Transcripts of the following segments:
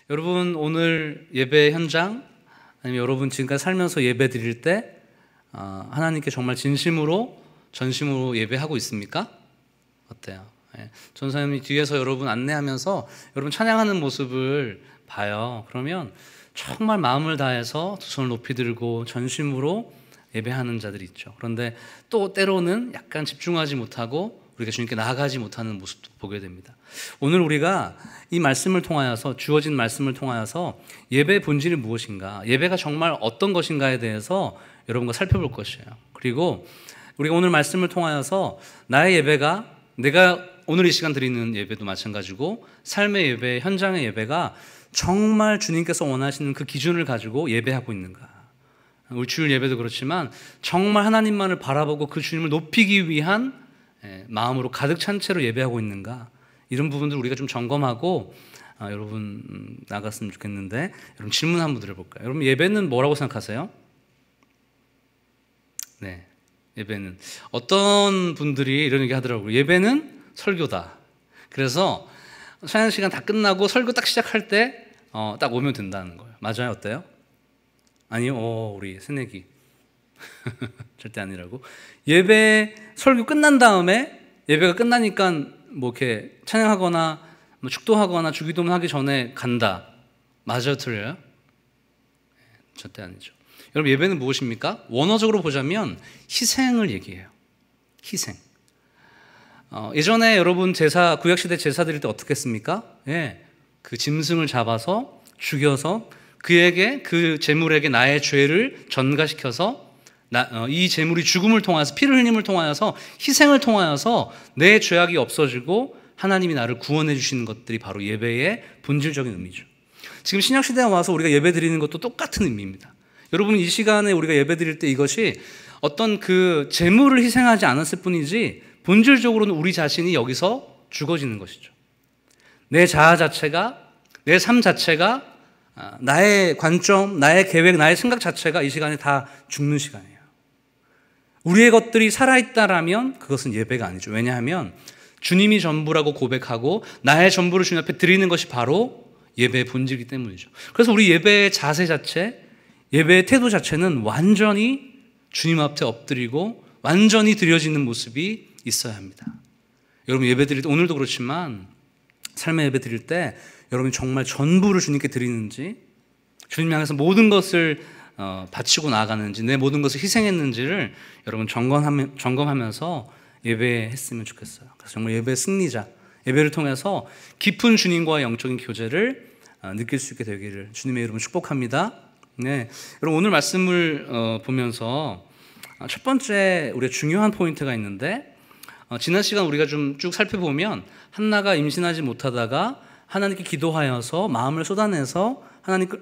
여러분 오늘 예배 현장 아니면 여러분 지금까지 살면서 예배 드릴 때 하나님께 정말 진심으로 전심으로 예배하고 있습니까? 어때요? 전사님이 뒤에서 여러분 안내하면서 여러분 찬양하는 모습을 봐요. 그러면 정말 마음을 다해서 두 손을 높이 들고 전심으로 예배하는 자들이 있죠. 그런데 또 때로는 약간 집중하지 못하고 우리가 주님께 나아가지 못하는 모습도 보게 됩니다. 오늘 우리가 이 말씀을 통하여서 주어진 말씀을 통하여서 예배의 본질이 무엇인가, 예배가 정말 어떤 것인가에 대해서 여러분과 살펴볼 것이에요. 그리고 우리가 오늘 말씀을 통하여서 나의 예배가, 내가 오늘 이 시간 드리는 예배도 마찬가지고 삶의 예배, 현장의 예배가 정말 주님께서 원하시는 그 기준을 가지고 예배하고 있는가. 우리 주일 예배도 그렇지만 정말 하나님만을 바라보고 그 주님을 높이기 위한 마음으로 가득 찬 채로 예배하고 있는가, 이런 부분들 우리가 좀 점검하고 여러분 나갔으면 좋겠는데, 여러분 질문 한번 드려볼까요? 여러분 예배는 뭐라고 생각하세요? 네, 예배는 어떤 분들이 이런 얘기 하더라고요. 예배는 설교다. 그래서 찬양 시간 다 끝나고 설교 딱 시작할 때 딱 오면 된다는 거예요. 맞아요? 어때요? 아니요, 우리 새내기 절대 아니라고. 예배 설교 끝난 다음에, 예배가 끝나니까 뭐 이렇게 찬양하거나 뭐 축도하거나 주기도문 하기 전에 간다. 맞아요? 틀려요? 절대 아니죠. 여러분 예배는 무엇입니까? 원어적으로 보자면 희생을 얘기해요. 희생. 예전에 여러분 제사, 구약시대 제사 드릴 때 어떻게 했습니까? 그 짐승을 잡아서 죽여서 그에게, 그 제물에게 나의 죄를 전가시켜서 이 제물이 죽음을 통하여서, 피를 흘림을 통하여서, 희생을 통하여서 내 죄악이 없어지고 하나님이 나를 구원해 주시는 것들이 바로 예배의 본질적인 의미죠. 지금 신약시대에 와서 우리가 예배 드리는 것도 똑같은 의미입니다. 여러분 이 시간에 우리가 예배 드릴 때 이것이 어떤 그 제물을 희생하지 않았을 뿐이지 본질적으로는 우리 자신이 여기서 죽어지는 것이죠. 내 자아 자체가, 내 삶 자체가, 나의 관점, 나의 계획, 나의 생각 자체가 이 시간에 다 죽는 시간이에요. 우리의 것들이 살아있다라면 그것은 예배가 아니죠. 왜냐하면 주님이 전부라고 고백하고 나의 전부를 주님 앞에 드리는 것이 바로 예배의 본질이기 때문이죠. 그래서 우리 예배의 자세 자체, 예배의 태도 자체는 완전히 주님 앞에 엎드리고 완전히 드려지는 모습이 있어야 합니다. 여러분 예배 드릴 때, 오늘도 그렇지만 삶의 예배 드릴 때 여러분이 정말 전부를 주님께 드리는지, 주님 향해서 모든 것을 바치고 나아가는지, 내 모든 것을 희생했는지를 여러분 점검하면서 예배했으면 좋겠어요. 그래서 정말 예배의 승리자, 예배를 통해서 깊은 주님과의 영적인 교제를 느낄 수 있게 되기를 주님의 이름으로 축복합니다. 네, 여러분 오늘 말씀을 보면서 첫 번째 우리가 중요한 포인트가 있는데, 지난 시간 우리가 좀 쭉 살펴보면 한나가 임신하지 못하다가 하나님께 기도하여서 마음을 쏟아내서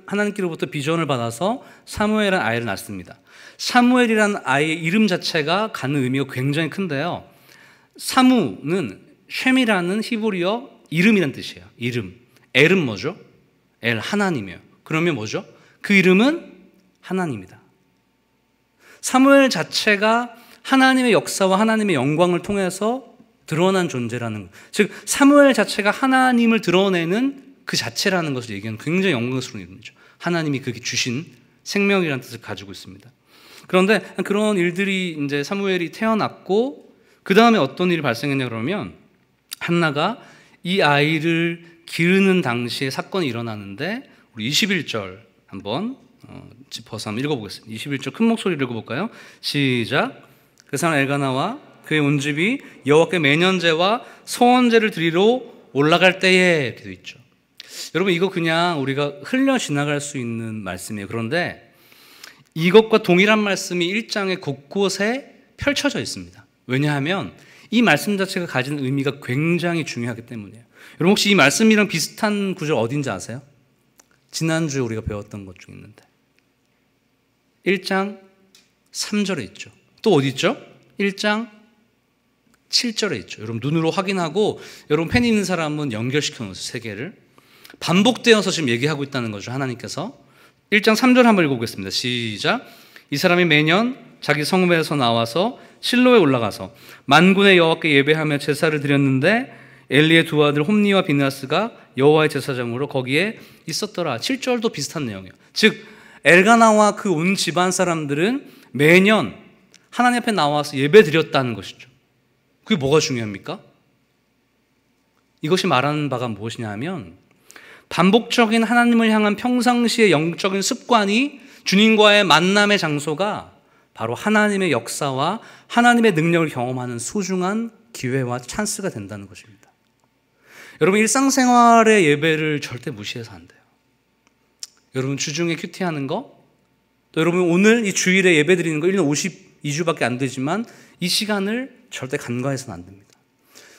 하나님께로부터 비전을 받아서 사무엘이라는 아이를 낳습니다. 사무엘이라는 아이의 이름 자체가 갖는 의미가 굉장히 큰데요. 사무는 쉔이라는 히브리어 이름이란 뜻이에요. 이름. 엘은 뭐죠? 엘, 하나님이에요. 그러면 뭐죠? 그 이름은 하나님이다. 사무엘 자체가 하나님의 역사와 하나님의 영광을 통해서 드러난 존재라는 것. 즉 사무엘 자체가 하나님을 드러내는 그 자체라는 것을 얘기하는 굉장히 영광스러운 이름이죠. 하나님이 그게 주신 생명이라는 뜻을 가지고 있습니다. 그런데 그런 일들이 이제 사무엘이 태어났고 그 다음에 어떤 일이 발생했냐 그러면, 한나가 이 아이를 기르는 당시에 사건이 일어나는데, 우리 21절 한번 짚어서 한번 읽어보겠습니다. 21절 큰 목소리로 읽어볼까요? 시작. 그 사람 엘가나와 그의 온 집이 여호와께 매년제와 소원제를 드리러 올라갈 때에, 이렇게 되어 있죠. 여러분 이거 그냥 우리가 흘려 지나갈 수 있는 말씀이에요. 그런데 이것과 동일한 말씀이 1장의 곳곳에 펼쳐져 있습니다. 왜냐하면 이 말씀 자체가 가진 의미가 굉장히 중요하기 때문이에요. 여러분 혹시 이 말씀이랑 비슷한 구절 어딘지 아세요? 지난주에 우리가 배웠던 것 중에 있는데 1장 3절에 있죠. 또 어디 있죠? 1장 7절에 있죠. 여러분 눈으로 확인하고, 여러분 펜 있는 사람은 연결시켜 놓으세요. 세 개를 반복되어서 지금 얘기하고 있다는 거죠. 하나님께서. 1장 3절 한번 읽어보겠습니다. 시작. 이 사람이 매년 자기 성읍에서 나와서 실로에 올라가서 만군의 여호와께 예배하며 제사를 드렸는데 엘리의 두 아들 홈니와 비느하스가 여호와의 제사장으로 거기에 있었더라. 7절도 비슷한 내용이에요. 즉 엘가나와 그 온 집안 사람들은 매년 하나님 앞에 나와서 예배 드렸다는 것이죠. 그게 뭐가 중요합니까? 이것이 말하는 바가 무엇이냐 하면 반복적인 하나님을 향한 평상시의 영적인 습관이 주님과의 만남의 장소가 바로 하나님의 역사와 하나님의 능력을 경험하는 소중한 기회와 찬스가 된다는 것입니다. 여러분, 일상생활의 예배를 절대 무시해서 안 돼요. 여러분, 주중에 큐티하는 거, 또 여러분 오늘 이 주일에 예배 드리는 거 1년 52주밖에 안 되지만 이 시간을 절대 간과해서는 안 됩니다.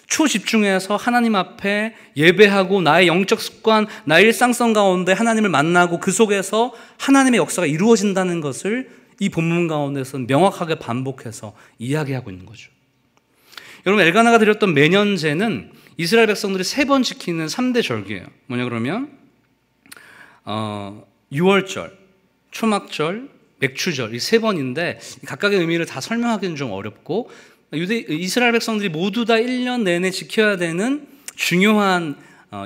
초집중해서 하나님 앞에 예배하고 나의 영적 습관, 나의 일상성 가운데 하나님을 만나고 그 속에서 하나님의 역사가 이루어진다는 것을 이 본문 가운데서는 명확하게 반복해서 이야기하고 있는 거죠. 여러분, 엘가나가 드렸던 매년제는 이스라엘 백성들이 3번 지키는 3대 절기예요. 뭐냐 그러면 6월절, 초막절, 맥추절 이 3번인데 각각의 의미를 다 설명하기는 좀 어렵고 이스라엘 백성들이 모두 다 1년 내내 지켜야 되는 중요한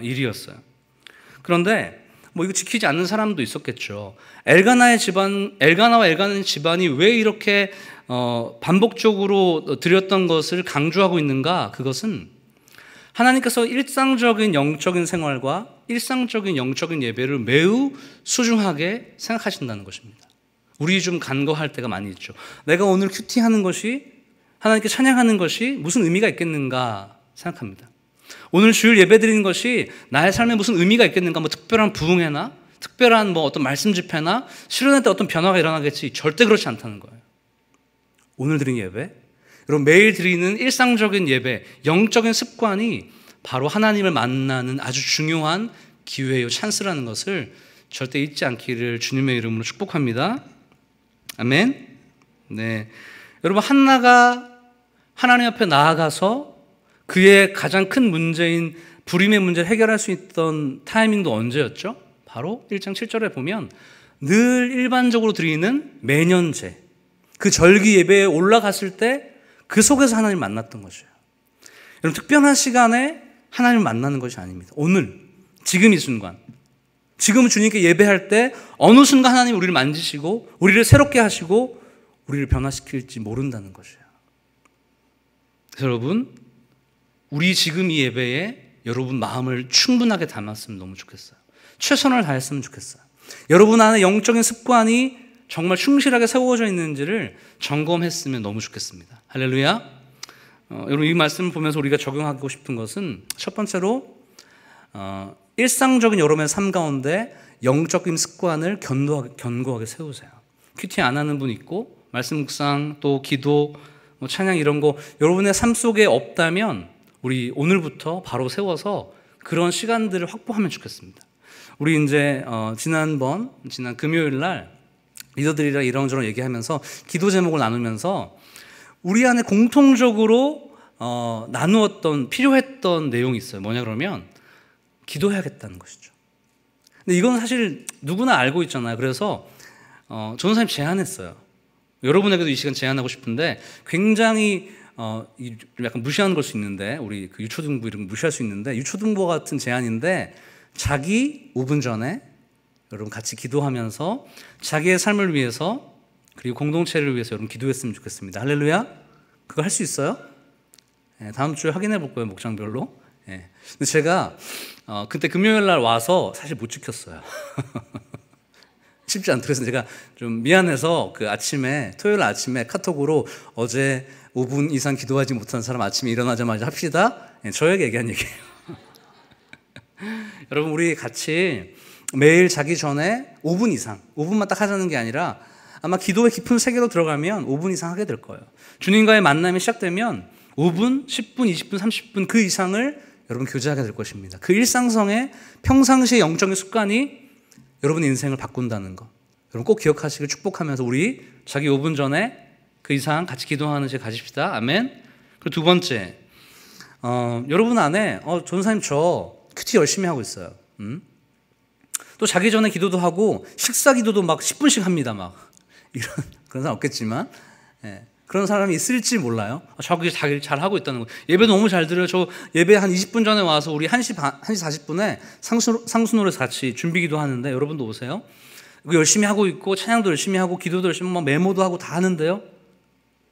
일이었어요. 그런데 뭐 이거 지키지 않는 사람도 있었겠죠. 엘가나와 엘가나의 집안이 왜 이렇게 반복적으로 드렸던 것을 강조하고 있는가? 그것은 하나님께서 일상적인 영적인 생활과 일상적인 영적인 예배를 매우 소중하게 생각하신다는 것입니다. 우리 좀 간과할 때가 많이 있죠. 내가 오늘 큐티하는 것이 하나님께 찬양하는 것이 무슨 의미가 있겠는가 생각합니다. 오늘 주일 예배 드리는 것이 나의 삶에 무슨 의미가 있겠는가? 뭐 특별한 부흥회나 특별한 뭐 어떤 말씀 집회나 실현할 때 어떤 변화가 일어나겠지. 절대 그렇지 않다는 거예요. 오늘 드린 예배, 여러분 매일 드리는 일상적인 예배, 영적인 습관이 바로 하나님을 만나는 아주 중요한 기회요, 찬스라는 것을 절대 잊지 않기를 주님의 이름으로 축복합니다. 아멘. 네, 여러분 한나가 하나님 앞에 나아가서 그의 가장 큰 문제인 불임의 문제를 해결할 수 있던 타이밍도 언제였죠? 바로 1장 7절에 보면 늘 일반적으로 드리는 매년제, 그 절기 예배에 올라갔을 때 그 속에서 하나님을 만났던 것이에요. 여러분 특별한 시간에 하나님을 만나는 것이 아닙니다. 오늘, 지금 이 순간, 지금 주님께 예배할 때 어느 순간 하나님이 우리를 만지시고 우리를 새롭게 하시고 우리를 변화시킬지 모른다는 것이에요. 그래서 여러분, 우리 지금 이 예배에 여러분 마음을 충분하게 담았으면 너무 좋겠어요. 최선을 다했으면 좋겠어요. 여러분 안에 영적인 습관이 정말 충실하게 세워져 있는지를 점검했으면 너무 좋겠습니다. 할렐루야. 여러분 이 말씀을 보면서 우리가 적용하고 싶은 것은 첫 번째로 일상적인 여러분의 삶 가운데 영적인 습관을 견고하게 세우세요. 큐티 안 하는 분 있고 말씀 묵상 또 기도 뭐 찬양 이런 거 여러분의 삶 속에 없다면 우리 오늘부터 바로 세워서 그런 시간들을 확보하면 좋겠습니다. 우리 이제 지난 금요일 날 리더들이랑 이런저런 얘기하면서 기도 제목을 나누면서 우리 안에 공통적으로 나누었던 필요했던 내용이 있어요. 뭐냐 그러면 기도해야겠다는 것이죠. 근데 이건 사실 누구나 알고 있잖아요. 그래서 전도사님 제안했어요. 여러분에게도 이 시간 제안하고 싶은데 굉장히 약간 무시하는 걸 수 있는데 우리 그 유초등부 이런 거 무시할 수 있는데 유초등부 같은 제안인데 자기 5분 전에 여러분 같이 기도하면서 자기의 삶을 위해서 그리고 공동체를 위해서 여러분 기도했으면 좋겠습니다. 할렐루야. 그거 할 수 있어요? 네, 다음 주에 확인해 볼 거예요. 목장별로. 네. 근데 제가 그때 금요일 날 와서 사실 못 지켰어요. 쉽지 않더라고요. 그래서 제가 좀 미안해서 그 토요일 아침에 카톡으로 어제 5분 이상 기도하지 못한 사람 아침에 일어나자마자 합시다. 네, 저에게 얘기한 얘기예요. 여러분 우리 같이 매일 자기 전에 5분 이상, 5분만 딱 하자는 게 아니라 아마 기도의 깊은 세계로 들어가면 5분 이상 하게 될 거예요. 주님과의 만남이 시작되면 5분, 10분, 20분, 30분 그 이상을 여러분 교제하게 될 것입니다. 그 일상성의 평상시의 영적인 습관이 여러분의 인생을 바꾼다는 것. 여러분 꼭 기억하시길 축복하면서 우리 자기 5분 전에 그 이상 같이 기도하는 시간 가집시다. 아멘. 그리고 두 번째, 여러분 안에 전사님 저 큐티 열심히 하고 있어요. 또 자기 전에 기도도 하고 식사 기도도 막 10분씩 합니다. 막 이런 그런 사람 없겠지만 그런 사람이 있을지 몰라요. 저기 자기 잘 하고 있다는 거. 예배 너무 잘 드려요. 저 예배 한 20분 전에 와서 우리 1시 40분에 상수노래에서 같이 준비기도 하는데 여러분도 오세요. 열심히 하고 있고 찬양도 열심히 하고 기도도 열심히 막 메모도 하고 다 하는데요.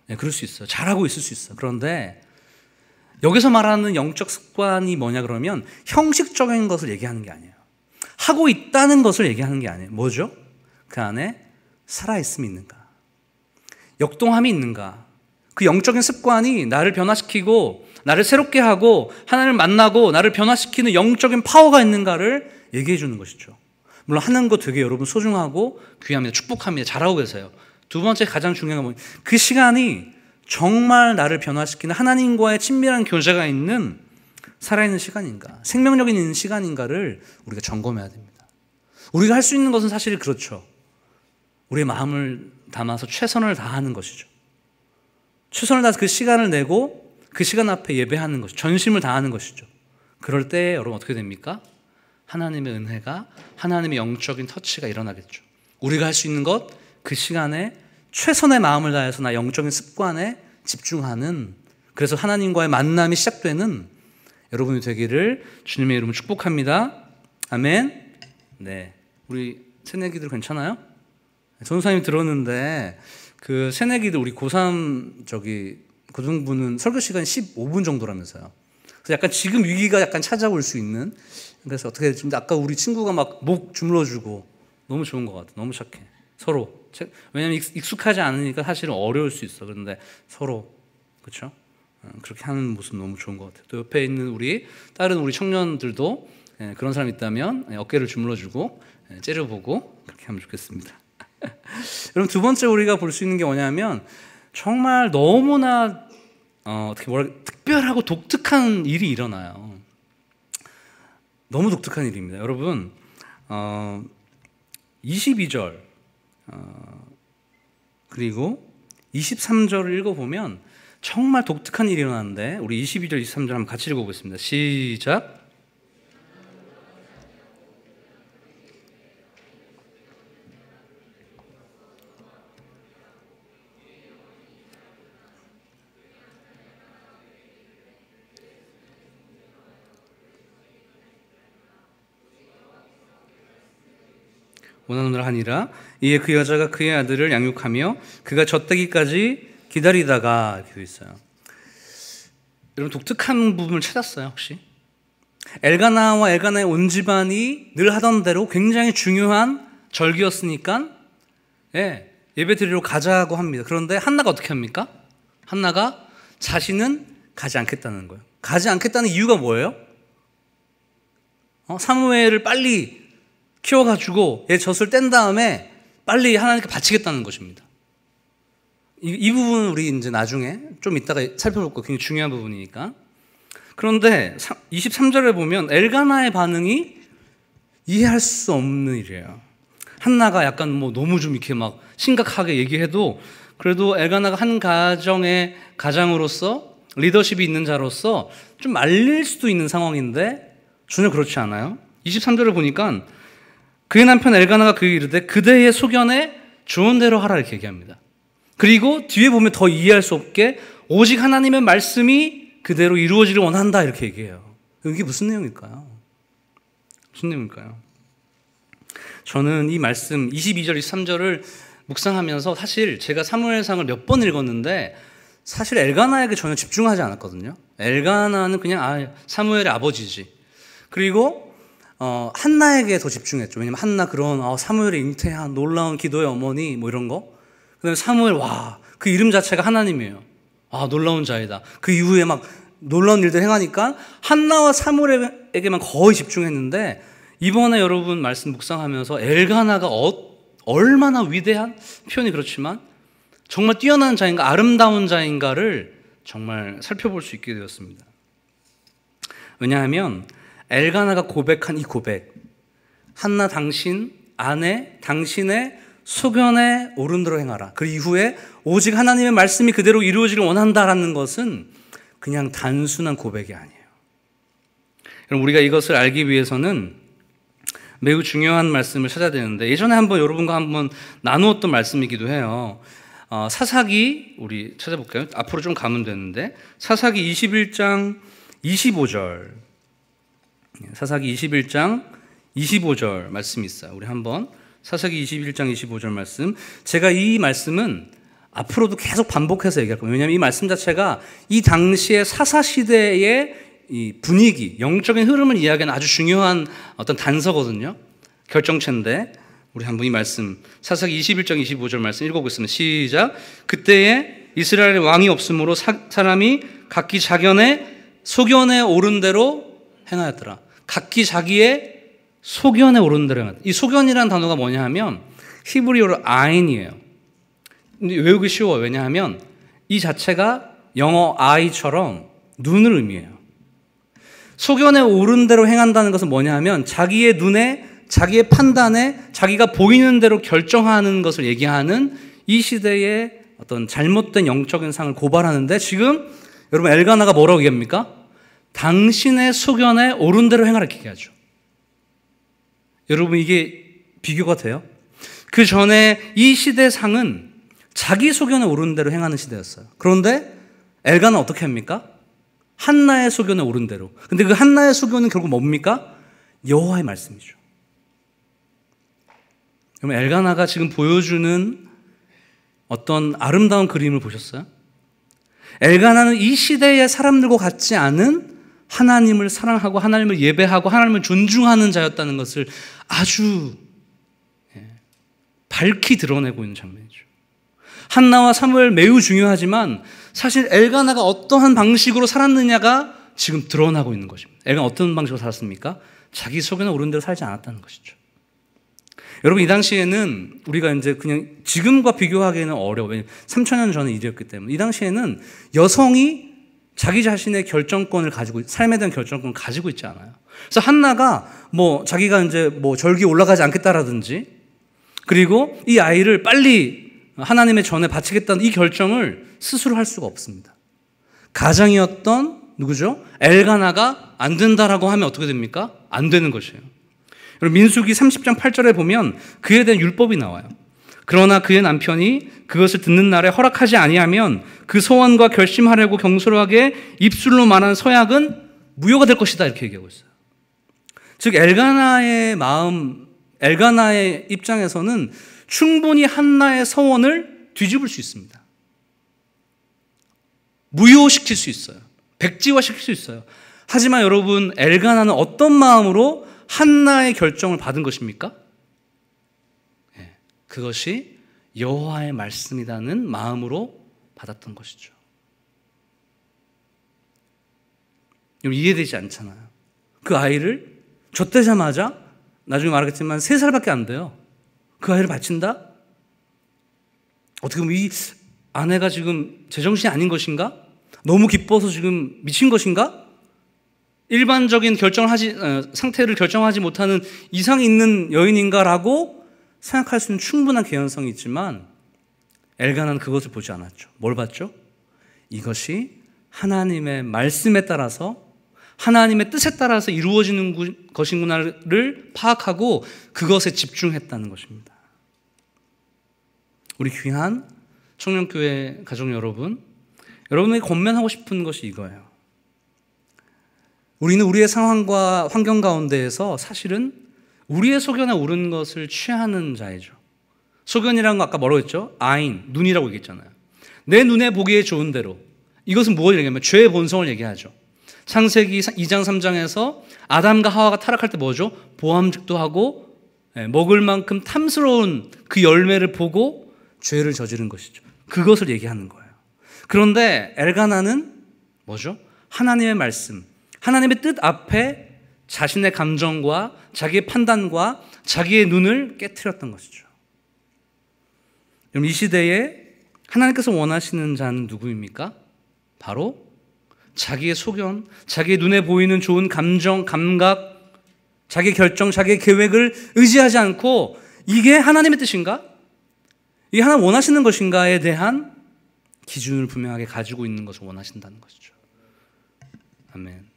네, 그럴 수 있어요. 잘하고 있을 수 있어요. 그런데 여기서 말하는 영적 습관이 뭐냐 그러면 형식적인 것을 얘기하는 게 아니에요. 하고 있다는 것을 얘기하는 게 아니에요. 뭐죠? 그 안에 살아있음이 있는가? 역동함이 있는가? 그 영적인 습관이 나를 변화시키고 나를 새롭게 하고 하나님을 만나고 나를 변화시키는 영적인 파워가 있는가를 얘기해 주는 것이죠. 물론 하는 거 되게 여러분 소중하고 귀합니다. 축복합니다. 잘하고 계세요. 두 번째 가장 중요한 건 그 시간이 정말 나를 변화시키는 하나님과의 친밀한 교제가 있는 살아있는 시간인가, 생명력 있는 시간인가를 우리가 점검해야 됩니다. 우리가 할 수 있는 것은 사실 그렇죠. 우리의 마음을 담아서 최선을 다하는 것이죠. 최선을 다해서 그 시간을 내고 그 시간 앞에 예배하는 것이죠. 전심을 다하는 것이죠. 그럴 때 여러분 어떻게 됩니까? 하나님의 은혜가, 하나님의 영적인 터치가 일어나겠죠. 우리가 할 수 있는 것, 그 시간에 최선의 마음을 다해서 나 영적인 습관에 집중하는, 그래서 하나님과의 만남이 시작되는 여러분이 되기를 주님의 이름으로 축복합니다. 아멘. 네, 우리 새내기들 괜찮아요? 전도사님 들었는데 그 새내기들 우리 고3 고등부는 설교 시간이 15분 정도라면서요. 그래서 약간 지금 위기가 약간 찾아올 수 있는, 그래서 어떻게 좀 아까 우리 친구가 막 목 주물러주고 너무 좋은 것 같아. 너무 착해. 서로. 왜냐면 익숙하지 않으니까 사실은 어려울 수 있어. 그런데 서로, 그렇죠? 그렇게 하는 모습 너무 좋은 것 같아요. 또 옆에 있는 다른 우리 청년들도 그런 사람 있다면 어깨를 주물러주고 째려보고 그렇게 하면 좋겠습니다. 여러분, 두 번째 우리가 볼 수 있는 게 뭐냐면 정말 너무나 특별하고 독특한 일이 일어나요. 너무 독특한 일입니다. 여러분, 22절 그리고 23절을 읽어보면 정말 독특한 일이 일어나는데 우리 22절, 23절 한번 같이 읽어보겠습니다. 시작. 원하노라 하니라. 이에 그 여자가 그의 아들을 양육하며 그가 젖되기까지 기다리다가, 이렇게 있어요. 여러분, 독특한 부분을 찾았어요 혹시? 엘가나와 엘가나의 온 집안이 늘 하던 대로 굉장히 중요한 절기였으니까 예배 드리러 가자고 합니다. 그런데 한나가 어떻게 합니까? 한나가 자신은 가지 않겠다는 거예요. 가지 않겠다는 이유가 뭐예요? 사무엘을 빨리 키워가지고 얘 젖을 뗀 다음에 빨리 하나님께 바치겠다는 것입니다. 이 부분은 우리 이제 나중에 좀 이따가 살펴볼 거, 굉장히 중요한 부분이니까. 그런데 23절에 보면 엘가나의 반응이 이해할 수 없는 일이에요. 한나가 약간 너무 좀 이렇게 막 심각하게 얘기해도 그래도 엘가나가 한 가정의 가장으로서 리더십이 있는 자로서 좀 말릴 수도 있는 상황인데 전혀 그렇지 않아요. 23절을 보니까 그의 남편 엘가나가 그에게 이르되 그대의 소견에 좋은 대로 하라, 이렇게 얘기합니다. 그리고 뒤에 보면 더 이해할 수 없게 오직 하나님의 말씀이 그대로 이루어지길 원한다, 이렇게 얘기해요. 이게 무슨 내용일까요? 무슨 내용일까요? 저는 이 말씀 22절, 23절을 묵상하면서 사실 제가 사무엘상을 몇 번 읽었는데 사실 엘가나에게 전혀 집중하지 않았거든요. 엘가나는 그냥 사무엘의 아버지지. 그리고 한나에게 더 집중했죠. 왜냐면 한나 그런 사무엘의 잉태한 놀라운 기도의 어머니 이런 거. 그다음에 사무엘, 그 이름 자체가 하나님이에요. 놀라운 자이다. 그 이후에 막 놀라운 일들 행하니까 한나와 사무엘에게만 거의 집중했는데 이번에 여러분 말씀 묵상하면서 엘가나가 얼마나 위대한, 표현이 그렇지만 정말 뛰어난 자인가, 아름다운 자인가를 정말 살펴볼 수 있게 되었습니다. 왜냐하면 엘가나가 고백한 이 고백, 한나 당신 아내 당신의 소견에 옳은 대로 행하라, 그 이후에 오직 하나님의 말씀이 그대로 이루어지길 원한다라는 것은 그냥 단순한 고백이 아니에요. 여러분, 우리가 이것을 알기 위해서는 매우 중요한 말씀을 찾아야 되는데 예전에 여러분과 한번 나누었던 말씀이기도 해요. 사사기 우리 찾아볼까요? 앞으로 좀 가면 되는데 사사기 21장 25절 사사기 21장 25절 말씀이 있어요. 우리 한번 사사기 21장 25절 말씀, 제가 이 말씀은 앞으로도 계속 반복해서 얘기할 거예요. 왜냐하면 이 말씀 자체가 이 당시의 사사시대의 이 분위기, 영적인 흐름을 이야기하는 아주 중요한 어떤 단서거든요. 결정체인데 우리 한번 이 말씀 사사기 21장 25절 말씀 읽어보겠습니다. 시작. 그때에 이스라엘의 왕이 없으므로 사람이 각기 자견의 소견에 오른 대로 행하였더라. 각기 자기의 소견에 오른 대로 행하였더라. 이 소견이라는 단어가 뭐냐 하면 히브리어로 아인이에요. 근데 외우기 쉬워요. 왜냐하면 이 자체가 영어 아이처럼 눈을 의미해요. 소견에 오른 대로 행한다는 것은 뭐냐 하면 자기의 눈에, 자기의 판단에, 자기가 보이는 대로 결정하는 것을 얘기하는 이 시대의 어떤 잘못된 영적인 상을 고발하는데, 지금 여러분 엘가나가 뭐라고 얘기합니까? 당신의 소견에 오른 대로 행하라 이렇게 얘기하죠. 여러분 이게 비교가 돼요? 그 전에 이 시대 상은 자기 소견에 오른 대로 행하는 시대였어요. 그런데 엘가나는 어떻게 합니까? 한나의 소견에 오른 대로. 근데 그 한나의 소견은 결국 뭡니까? 여호와의 말씀이죠. 그러면 엘가나가 지금 보여주는 어떤 아름다운 그림을 보셨어요? 엘가나는 이 시대의 사람들과 같지 않은 하나님을 사랑하고 하나님을 예배하고 하나님을 존중하는 자였다는 것을 아주 밝히 드러내고 있는 장면이죠. 한나와 사무엘 매우 중요하지만 사실 엘가나가 어떠한 방식으로 살았느냐가 지금 드러나고 있는 것입니다. 엘가나가 어떤 방식으로 살았습니까? 자기 소견에 오른 대로 살지 않았다는 것이죠. 여러분 이 당시에는 우리가 이제 그냥 지금과 비교하기에는 어려워요. 왜냐하면 3000년 전의 일이었기 때문에. 이 당시에는 여성이 자기 자신의 결정권을 가지고, 삶에 대한 결정권을 가지고 있지 않아요. 그래서 한나가 자기가 이제 절기에 올라가지 않겠다라든지, 그리고 이 아이를 빨리 하나님의 전에 바치겠다는 이 결정을 스스로 할 수가 없습니다. 가장이었던 누구죠? 엘가나가 안 된다라고 하면 어떻게 됩니까? 안 되는 것이에요. 민수기 30장 8절에 보면 그에 대한 율법이 나와요. 그러나 그의 남편이 그것을 듣는 날에 허락하지 아니하면 그 소원과 결심하려고 경솔하게 입술로 말한 서약은 무효가 될 것이다 이렇게 얘기하고 있어요. 즉 엘가나의 마음, 엘가나의 입장에서는 충분히 한나의 서원을 뒤집을 수 있습니다. 무효시킬 수 있어요. 백지화시킬 수 있어요. 하지만 여러분 엘가나는 어떤 마음으로 한나의 결정을 받은 것입니까? 그것이 여호와의 말씀이라는 마음으로 받았던 것이죠. 이해되지 않잖아요. 그 아이를 젖대자마자 나중에 말하겠지만 3살밖에 안 돼요. 그 아이를 바친다? 어떻게 보면 이 아내가 지금 제정신이 아닌 것인가? 너무 기뻐서 지금 미친 것인가? 일반적인 상태를 결정하지 못하는 이상이 있는 여인인가라고 생각할 수 있는 충분한 개연성이 있지만 엘가나는 그것을 보지 않았죠. 뭘 봤죠? 이것이 하나님의 말씀에 따라서, 하나님의 뜻에 따라서 이루어지는 것이구나를 파악하고 그것에 집중했다는 것입니다. 우리 귀한 청년교회 가족 여러분, 여러분에게 권면하고 싶은 것이 이거예요. 우리는 우리의 상황과 환경 가운데에서 사실은 우리의 소견에 오른 것을 취하는 자이죠. 소견이라는 거 아까 뭐라고 했죠? 아인, 눈이라고 얘기했잖아요. 내 눈에 보기에 좋은 대로. 이것은 무엇을 얘기하면 죄의 본성을 얘기하죠. 창세기 2장 3장에서 아담과 하와가 타락할 때 뭐죠? 보암직도 하고 먹을 만큼 탐스러운 그 열매를 보고 죄를 저지른 것이죠. 그것을 얘기하는 거예요. 그런데 엘가나는 뭐죠? 하나님의 말씀, 하나님의 뜻 앞에 자신의 감정과 자기의 판단과 자기의 눈을 깨트렸던 것이죠. 그럼 이 시대에 하나님께서 원하시는 자는 누구입니까? 바로 자기의 소견, 자기의 눈에 보이는 좋은 감정, 감각, 자기의 결정, 자기의 계획을 의지하지 않고 이게 하나님의 뜻인가? 이게 하나님 원하시는 것인가에 대한 기준을 분명하게 가지고 있는 것을 원하신다는 것이죠. 아멘.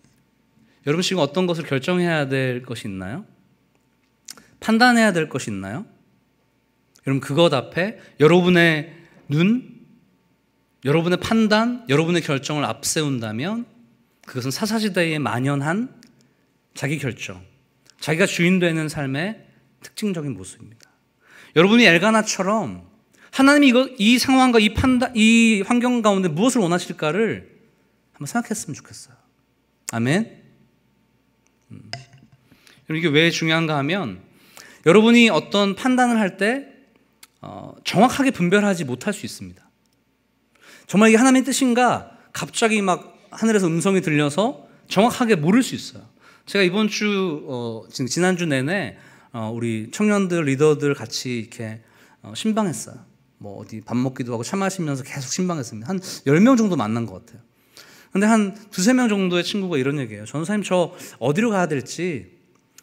여러분 지금 어떤 것을 결정해야 될 것이 있나요? 판단해야 될 것이 있나요? 여러분 그것 앞에 여러분의 눈, 여러분의 판단, 여러분의 결정을 앞세운다면 그것은 사사시대에 만연한 자기 결정, 자기가 주인 되는 삶의 특징적인 모습입니다. 여러분이 엘가나처럼 하나님이 이 상황과 이 판단, 이 환경 가운데 무엇을 원하실까를 한번 생각했으면 좋겠어요. 아멘. 이게 왜 중요한가 하면 여러분이 어떤 판단을 할 때 정확하게 분별하지 못할 수 있습니다. 정말 이게 하나님의 뜻인가 갑자기 막 하늘에서 음성이 들려서 정확하게 모를 수 있어요. 제가 이번 주 지난주 내내 우리 청년들 리더들 같이 이렇게 신방했어요. 뭐 어디 밥 먹기도 하고 차 마시면서 계속 신방했습니다. 한 10명 정도 만난 것 같아요. 근데 한 두세 명 정도의 친구가 이런 얘기예요. 전도사님, 저 어디로 가야 될지,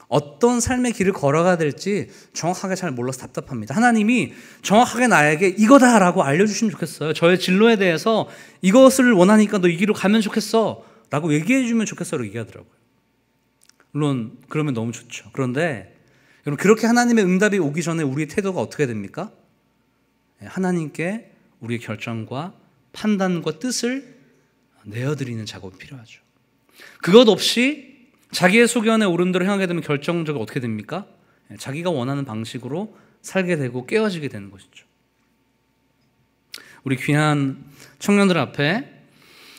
어떤 삶의 길을 걸어가야 될지 정확하게 잘 몰라서 답답합니다. 하나님이 정확하게 나에게 이거다라고 알려주시면 좋겠어요. 저의 진로에 대해서 이것을 원하니까 너 이 길로 가면 좋겠어 라고 얘기해 주면 좋겠어 라고 얘기하더라고요. 물론 그러면 너무 좋죠. 그런데 여러분, 그렇게 하나님의 응답이 오기 전에 우리의 태도가 어떻게 됩니까? 하나님께 우리의 결정과 판단과 뜻을 내어드리는 작업이 필요하죠. 그것 없이 자기의 소견에 옳은 대로 행하게 되면 결정적으로 어떻게 됩니까? 자기가 원하는 방식으로 살게 되고 깨어지게 되는 것이죠. 우리 귀한 청년들 앞에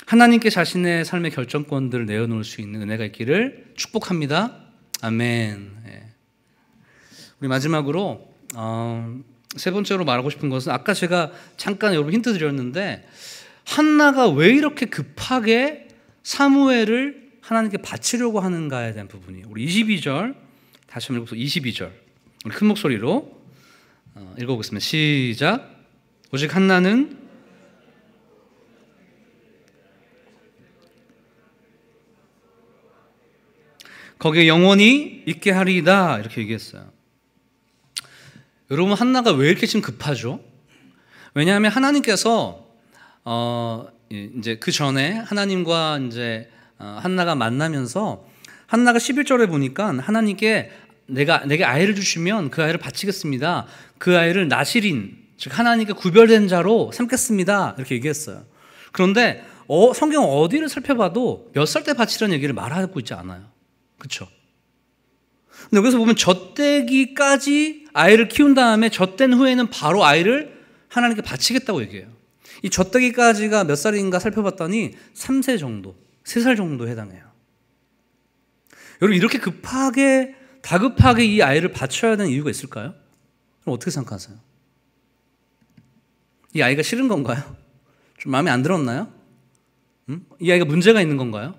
하나님께 자신의 삶의 결정권들을 내어놓을 수 있는 은혜가 있기를 축복합니다. 아멘. 우리 마지막으로 세 번째로 말하고 싶은 것은 아까 제가 잠깐 여러분 힌트 드렸는데 한나가 왜 이렇게 급하게 사무엘을 하나님께 바치려고 하는가에 대한 부분이에요. 우리 22절 다시 한번 읽어서 22절 우리 큰 목소리로 읽어보겠습니다. 시작. 오직 한나는 거기에 영원히 있게 하리이다 이렇게 얘기했어요. 여러분, 한나가 왜 이렇게 지금 급하죠? 왜냐하면 하나님께서 이제 그 전에 하나님과 이제 한나가 만나면서 한나가 11절에 보니까 하나님께 내게 아이를 주시면 그 아이를 바치겠습니다. 그 아이를 나실인, 즉 하나님께 구별된 자로 삼겠습니다. 이렇게 얘기했어요. 그런데 성경 어디를 살펴봐도 몇 살 때 바치라는 얘기를 말하고 있지 않아요. 그렇죠? 근데 여기서 보면 젖대기까지 아이를 키운 다음에 젖된 후에는 바로 아이를 하나님께 바치겠다고 얘기해요. 이 젖대기까지가 몇 살인가 살펴봤더니 3세 정도, 3살 정도 해당해요. 여러분, 이렇게 급하게 다급하게 이 아이를 바쳐야 되는 이유가 있을까요? 그럼 어떻게 생각하세요? 이 아이가 싫은 건가요? 좀 마음에 안 들었나요? 이 아이가 문제가 있는 건가요?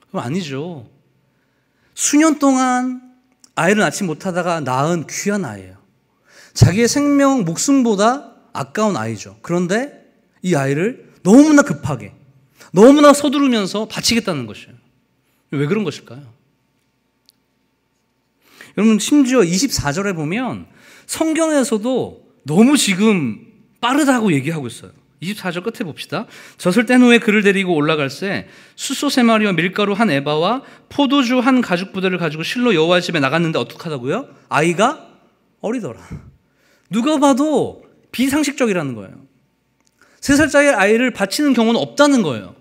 그럼 아니죠. 수년 동안 아이를 낳지 못하다가 낳은 귀한 아이예요. 자기의 생명, 목숨보다 아까운 아이죠. 그런데 이 아이를 너무나 급하게, 너무나 서두르면서 바치겠다는 것이에요. 왜 그런 것일까요? 여러분, 심지어 24절에 보면 성경에서도 너무 지금 빠르다고 얘기하고 있어요. 24절 끝에 봅시다. 젖을 뗀 후에 그를 데리고 올라갈새 숫소 3마리와 밀가루 한 에바와 포도주 한 가죽 부대를 가지고 실로 여호와의 집에 나갔는데 어떡하다고요? 아이가 어리더라. 누가 봐도 비상식적이라는 거예요. 3살짜리 아이를 바치는 경우는 없다는 거예요.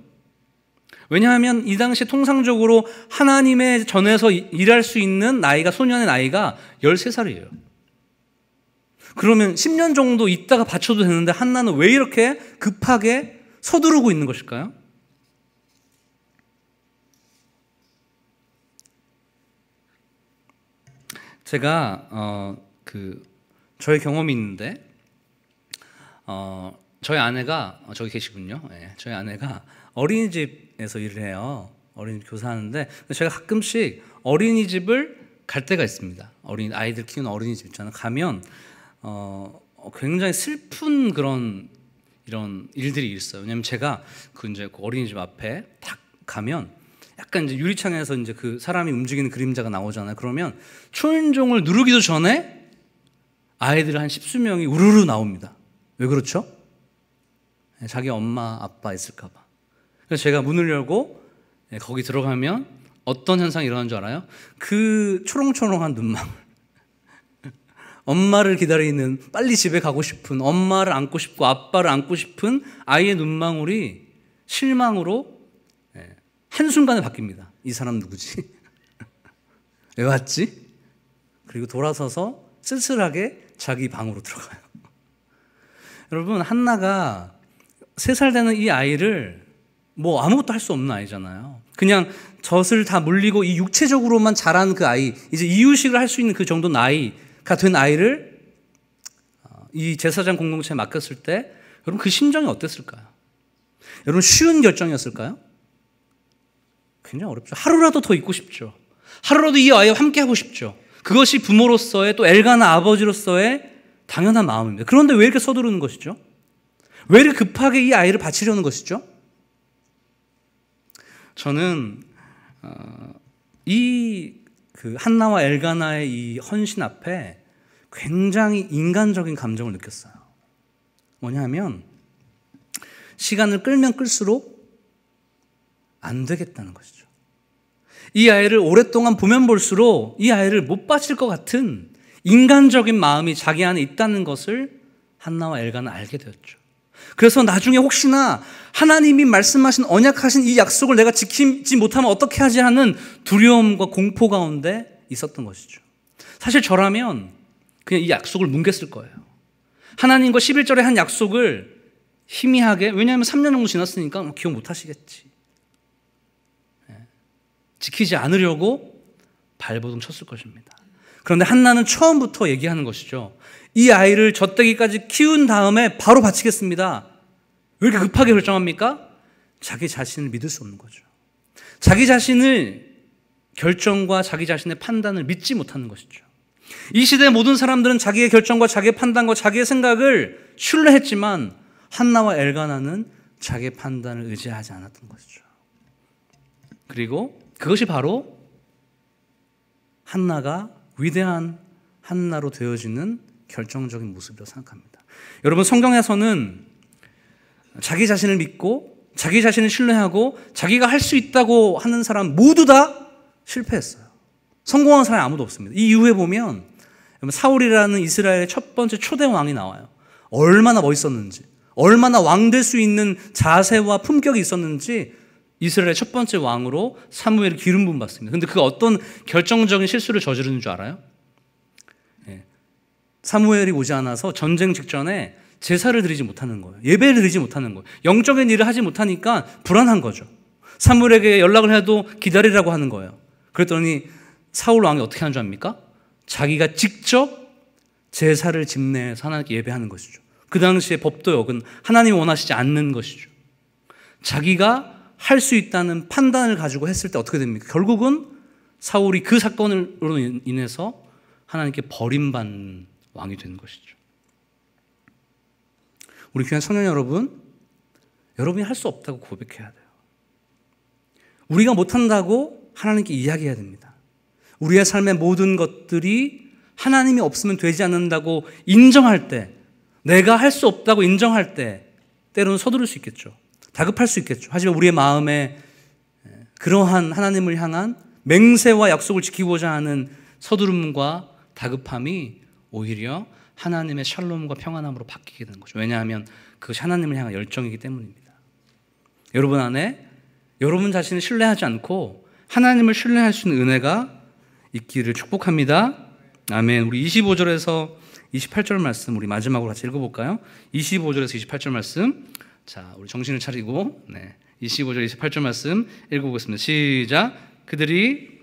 왜냐하면 이 당시 통상적으로 하나님의 전에서 일할 수 있는 나이가, 소년의 나이가 13살이에요. 그러면 10년 정도 있다가 바쳐도 되는데 한나는 왜 이렇게 급하게 서두르고 있는 것일까요? 제가 저의 경험이 있는데 저희 아내가 저기 계시군요. 네, 저희 아내가 어린이집에서 일을 해요. 어린이집 교사하는데 제가 가끔씩 어린이집을 갈 때가 있습니다. 아이들 키우는 어린이집 있잖아요. 가면 굉장히 슬픈 이런 일들이 있어요. 왜냐면 제가 이제 그 어린이집 앞에 딱 가면 약간 이제 유리창에서 이제 그 사람이 움직이는 그림자가 나오잖아요. 그러면 초인종을 누르기도 전에 아이들 한 10수명이 우르르 나옵니다. 왜 그렇죠? 자기 엄마, 아빠 있을까 봐. 그래서 제가 문을 열고 거기 들어가면 어떤 현상이 일어나는 줄 알아요? 그 초롱초롱한 눈망울, 엄마를 기다리는, 빨리 집에 가고 싶은, 엄마를 안고 싶고 아빠를 안고 싶은 아이의 눈망울이 실망으로 한순간에 바뀝니다. 이 사람 누구지? 왜 왔지? 그리고 돌아서서 쓸쓸하게 자기 방으로 들어가요. 여러분, 한나가 3살 되는 이 아이를 뭐 아무것도 할 수 없는 아이잖아요. 그냥 젖을 다 물리고 이 육체적으로만 자란 그 아이, 이제 이유식을 할 수 있는 그 정도 나이가 된 아이를 이 제사장 공동체에 맡겼을 때 여러분 그 심정이 어땠을까요? 여러분 쉬운 결정이었을까요? 굉장히 어렵죠. 하루라도 더 있고 싶죠. 하루라도 이 아이와 함께 하고 싶죠. 그것이 부모로서의, 또 엘가나 아버지로서의 당연한 마음입니다. 그런데 왜 이렇게 서두르는 것이죠? 왜 이렇게 급하게 이 아이를 바치려는 것이죠? 저는 그 한나와 엘가나의 이 헌신 앞에 굉장히 인간적인 감정을 느꼈어요. 뭐냐면 시간을 끌면 끌수록 안 되겠다는 것이죠. 이 아이를 오랫동안 보면 볼수록 이 아이를 못 바칠 것 같은 인간적인 마음이 자기 안에 있다는 것을 한나와 엘가는 알게 되었죠. 그래서 나중에 혹시나 하나님이 말씀하신 언약하신 이 약속을 내가 지키지 못하면 어떻게 하지 하는 두려움과 공포 가운데 있었던 것이죠. 사실 저라면 그냥 이 약속을 뭉갰을 거예요. 하나님과 11절에 한 약속을 희미하게, 왜냐하면 3년 정도 지났으니까 기억 못 하시겠지. 지키지 않으려고 발버둥 쳤을 것입니다. 그런데 한나는 처음부터 얘기하는 것이죠. 이 아이를 젖대기까지 키운 다음에 바로 바치겠습니다. 왜 이렇게 급하게 결정합니까? 자기 자신을 믿을 수 없는 거죠. 자기 자신을 결정과 자기 자신의 판단을 믿지 못하는 것이죠. 이 시대의 모든 사람들은 자기의 결정과 자기의 판단과 자기의 생각을 신뢰했지만 한나와 엘가나는 자기의 판단을 의지하지 않았던 것이죠. 그리고 그것이 바로 한나가 위대한 한나로 되어지는 결정적인 모습이라고 생각합니다. 여러분, 성경에서는 자기 자신을 믿고 자기 자신을 신뢰하고 자기가 할 수 있다고 하는 사람 모두 다 실패했어요. 성공한 사람이 아무도 없습니다. 이 이후에 보면 사울이라는 이스라엘의 첫 번째 초대 왕이 나와요. 얼마나 멋있었는지, 얼마나 왕 될 수 있는 자세와 품격이 있었는지 이스라엘의 첫 번째 왕으로 사무엘이 기름 부음 받습니다. 그런데 그 어떤 결정적인 실수를 저지르는 줄 알아요? 사무엘이 오지 않아서 전쟁 직전에 제사를 드리지 못하는 거예요. 예배를 드리지 못하는 거예요. 영적인 일을 하지 못하니까 불안한 거죠. 사무엘에게 연락을 해도 기다리라고 하는 거예요. 그랬더니 사울 왕이 어떻게 하는 줄 압니까? 자기가 직접 제사를 집내해서 하나님께 예배하는 것이죠. 그 당시에 법도 어긴, 하나님이 원하시지 않는 것이죠. 자기가 할 수 있다는 판단을 가지고 했을 때 어떻게 됩니까? 결국은 사울이 그 사건으로 인해서 하나님께 버림받는 왕이 된 것이죠. 우리 귀한 청년 여러분, 여러분이 할 수 없다고 고백해야 돼요. 우리가 못한다고 하나님께 이야기해야 됩니다. 우리의 삶의 모든 것들이 하나님이 없으면 되지 않는다고 인정할 때, 내가 할 수 없다고 인정할 때 때로는 서두를 수 있겠죠. 다급할 수 있겠죠. 하지만 우리의 마음에 그러한 하나님을 향한 맹세와 약속을 지키고자 하는 서두름과 다급함이 오히려 하나님의 샬롬과 평안함으로 바뀌게 되는 거죠. 왜냐하면 그것이 하나님을 향한 열정이기 때문입니다. 여러분 안에 여러분 자신을 신뢰하지 않고 하나님을 신뢰할 수 있는 은혜가 있기를 축복합니다. 아멘. 우리 25절에서 28절 말씀 우리 마지막으로 같이 읽어볼까요? 25절에서 28절 말씀. 자, 우리 정신을 차리고 25절 28절 말씀 읽어보겠습니다. 시작. 그들이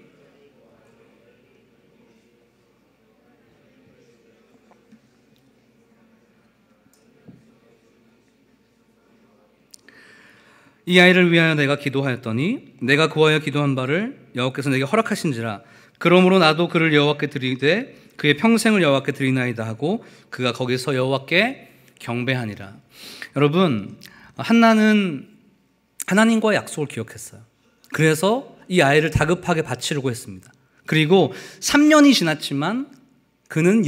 이 아이를 위하여 내가 기도하였더니 내가 구하여 기도한 바를 여호와께서 내게 허락하신지라. 그러므로 나도 그를 여호와께 드리되 그의 평생을 여호와께 드리나이다 하고 그가 거기서 여호와께 경배하니라. 여러분, 한나는 하나님과의 약속을 기억했어요. 그래서 이 아이를 다급하게 바치려고 했습니다. 그리고 3년이 지났지만 그는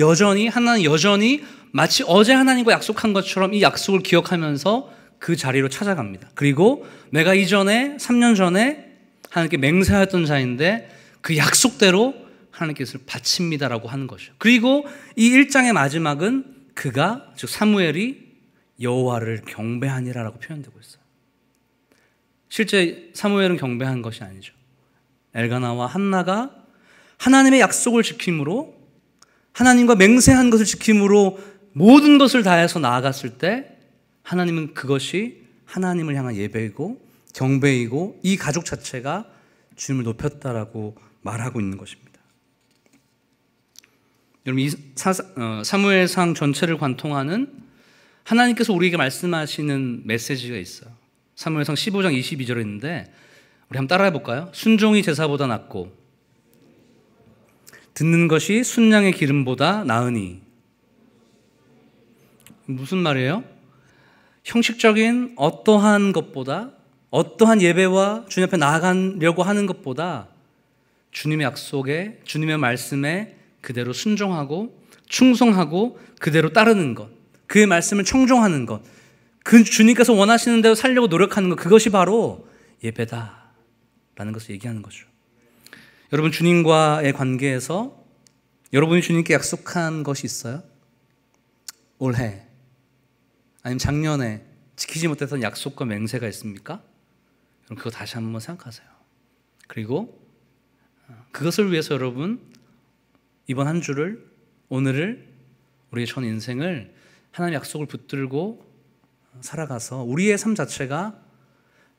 한나는 여전히 마치 어제 하나님과 약속한 것처럼 이 약속을 기억하면서 그 자리로 찾아갑니다. 그리고 내가 이전에 3년 전에 하나님께 맹세하였던 자인데 그 약속대로 하나님께 것을 바칩니다라고 하는 것이죠. 그리고 이 1장의 마지막은 그가, 즉 사무엘이 여호와를 경배하니라라고 표현되고 있어요. 실제 사무엘은 경배한 것이 아니죠. 엘가나와 한나가 하나님의 약속을 지킴으로, 하나님과 맹세한 것을 지킴으로 모든 것을 다해서 나아갔을 때 하나님은 그것이 하나님을 향한 예배이고 경배이고 이 가족 자체가 주님을 높였다라고 말하고 있는 것입니다. 여러분, 이 사무엘상 전체를 관통하는 하나님께서 우리에게 말씀하시는 메시지가 있어요. 사무엘상 15장 22절에 있는데 우리 한번 따라해 볼까요? 순종이 제사보다 낫고 듣는 것이 순양의 기름보다 나으니. 무슨 말이에요? 형식적인 어떠한 것보다, 어떠한 예배와 주님 앞에 나아가려고 하는 것보다 주님의 약속에, 주님의 말씀에 그대로 순종하고 충성하고 그대로 따르는 것, 그의 말씀을 청종하는 것, 그 주님께서 원하시는 대로 살려고 노력하는 것, 그것이 바로 예배다라는 것을 얘기하는 거죠. 여러분, 주님과의 관계에서 여러분이 주님께 약속한 것이 있어요? 올해 아니면 작년에 지키지 못했던 약속과 맹세가 있습니까? 여러분, 그거 다시 한번 생각하세요. 그리고 그것을 위해서 여러분 이번 한 주를, 오늘을, 우리의 전 인생을 하나님의 약속을 붙들고 살아가서 우리의 삶 자체가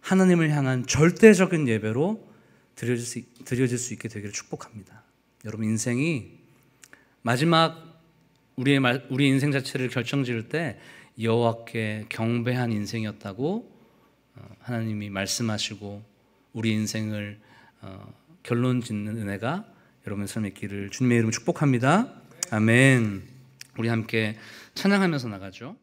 하나님을 향한 절대적인 예배로 드려질 수 있게 되기를 축복합니다. 여러분, 인생이 마지막 우리의 인생 자체를 결정지을 때 여호와께 경배한 인생이었다고 하나님이 말씀하시고 우리 인생을 결론 짓는 은혜가 여러분 삶에 있기를 주님의 이름으로 축복합니다. 아멘. 우리 함께 찬양하면서 나가죠.